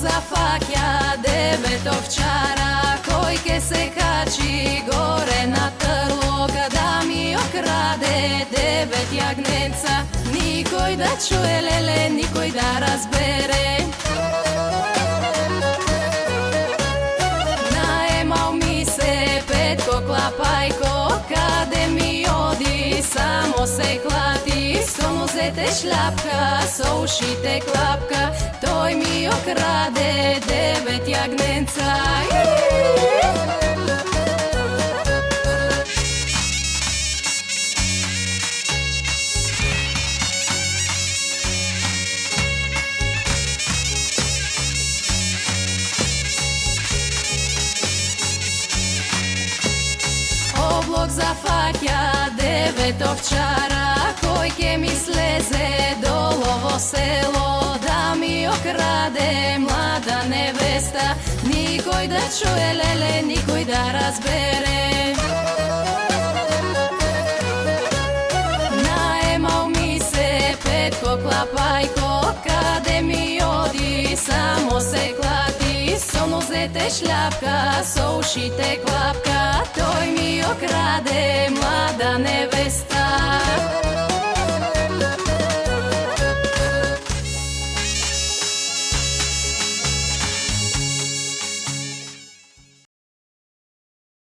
зафаќа девет овчара, кој ке се качи горе на трлога да ми окраде девет јагнеца. Никој да чуе, леле, никој да разбере. Наемал ми се Петко Клапајко, каде ми оди, само се клати. Со нозете шляпка, со ушите клапка, тој ми окраде девет јагнеца. Облог зафаќа девет овчара, кој ке ми слезе долу во село да ми окраде млада невеста. Никој да чуе, леле, никој да разбере. Наемал ми се Петко Клапајко, каде ми оди, само се клати. Со нозете шляпка, со ушите клапка, тој ми окраде млада невеста.